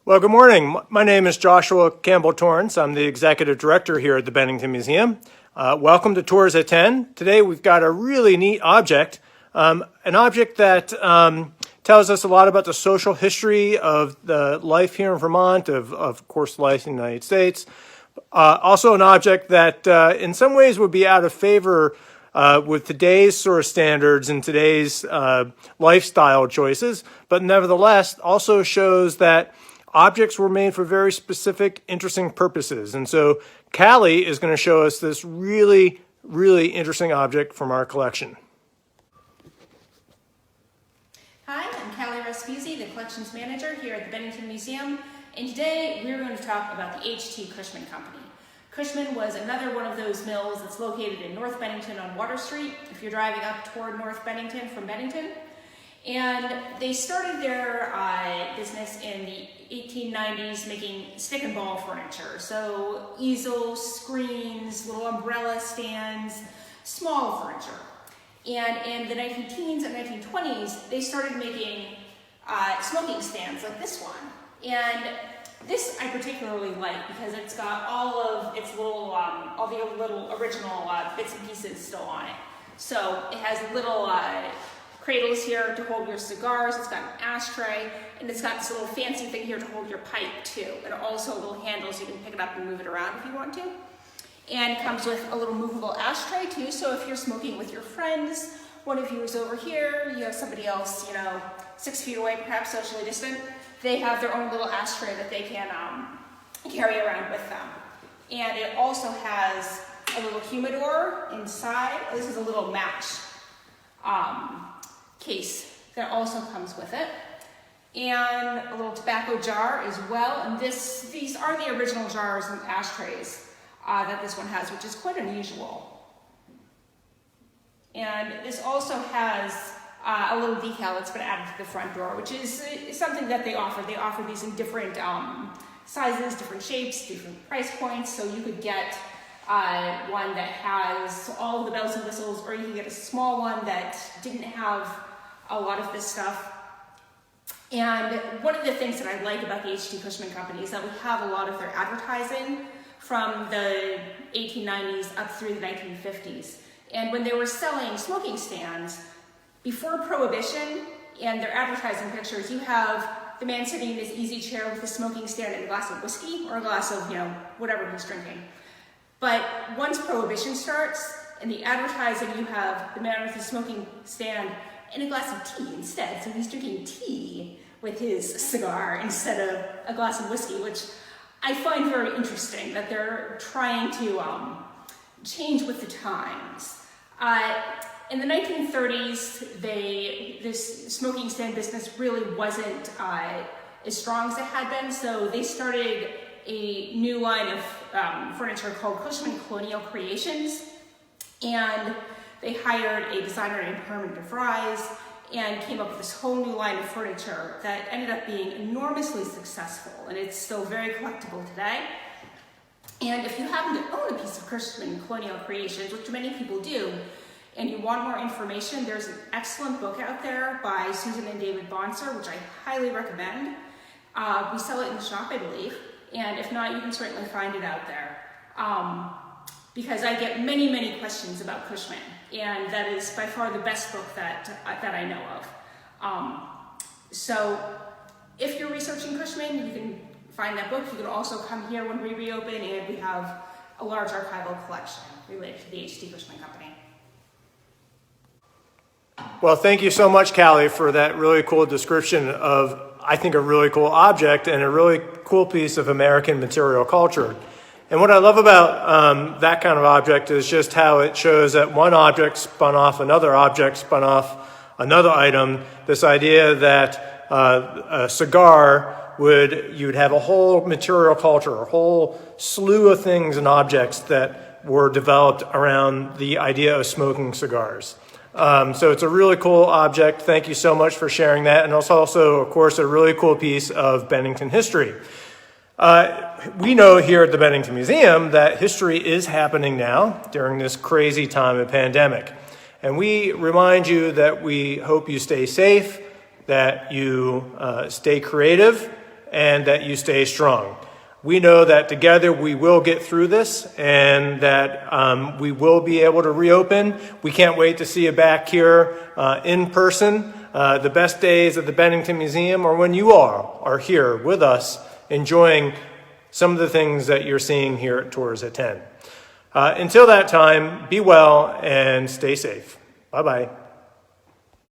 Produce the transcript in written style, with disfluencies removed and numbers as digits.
Well, good morning. My name is Joshua Campbell Torrance. I'm the executive director here at the Bennington Museum. Welcome to Tours at 10. Today we've got a really neat object, an object that tells us a lot about the social history of the life here in Vermont, of course, life in the United States. Also an object that in some ways would be out of favor with today's sort of standards and today's lifestyle choices, but nevertheless also shows that objects were made for very specific, interesting purposes. And so Callie is going to show us this really, really interesting object from our collection. Hi, I'm Callie Respuzzi, the collections manager here at the Bennington Museum, and today we're going to talk about the H.T. Cushman Company. Cushman was another one of those mills that's located in North Bennington on Water Street, if you're driving up toward North Bennington from Bennington. And they started their business in the 1890s making stick and ball furniture. So easels, screens, little umbrella stands, small furniture. And in the 19-teens and 1920s, they started making smoking stands like this one. And this I particularly like because it's got all of its little, all the little original bits and pieces still on it. So it has little cradles here to hold your cigars, it's got an ashtray, and it's got this little fancy thing here to hold your pipe too. And also little handles, you can pick it up and move it around if you want to. And it comes with a little movable ashtray too, so if you're smoking with your friends, one of you is over here, you have somebody else, 6 feet away, perhaps socially distant, they have their own little ashtray that they can carry around with them. And it also has a little humidor inside. This is a little match case that also comes with it, and a little tobacco jar as well. And these are the original jars and ashtrays that this one has, which is quite unusual. And this also has a little decal that's been added to the front door, which is something that they offer. They offer these in different sizes, different shapes, different price points, so you could get one that has all of the bells and whistles, or you can get a small one that didn't have a lot of this stuff. And one of the things that I like about the H.T. Cushman Company is that we have a lot of their advertising from the 1890s up through the 1950s. And when they were selling smoking stands, before Prohibition and their advertising pictures, you have the man sitting in his easy chair with a smoking stand and a glass of whiskey, or a glass of, whatever he's drinking. But once Prohibition starts, in the advertising, you have the man with the smoking stand and a glass of tea instead. So he's drinking tea with his cigar instead of a glass of whiskey, which I find very interesting that they're trying to change with the times. In the 1930s, this smoking stand business really wasn't as strong as it had been, so they started a new line of furniture called Cushman Colonial Creations, and they hired a designer named Herman DeVries and came up with this whole new line of furniture that ended up being enormously successful, and it's still very collectible today. And if you happen to own a piece of Cushman Colonial Creations, which many people do, and you want more information, there's an excellent book out there by Susan and David Bonser, which I highly recommend. We sell it in the shop, I believe, and if not, you can certainly find it out there. Because I get many, many questions about Cushman, and that is by far the best book that I know of. So if you're researching Cushman, you can find that book. You can also come here when we reopen, and we have a large archival collection related to the H.T. Cushman Company. Well, thank you so much, Callie, for that really cool description of, I think, a really cool object and a really cool piece of American material culture. And what I love about that kind of object is just how it shows that one object spun off another object, spun off another item. This idea that a cigar you'd have a whole material culture, a whole slew of things and objects that were developed around the idea of smoking cigars. So it's a really cool object. Thank you so much for sharing that. And it's also, of course, a really cool piece of Bennington history. We know here at the Bennington Museum that history is happening now during this crazy time of pandemic. And we remind you that we hope you stay safe, that you stay creative, and that you stay strong. We know that together we will get through this, and that we will be able to reopen. We can't wait to see you back here in person. The best days at the Bennington Museum are when you are here with us, enjoying some of the things that you're seeing here at Tours at 10. Until that time, be well and stay safe. Bye-bye.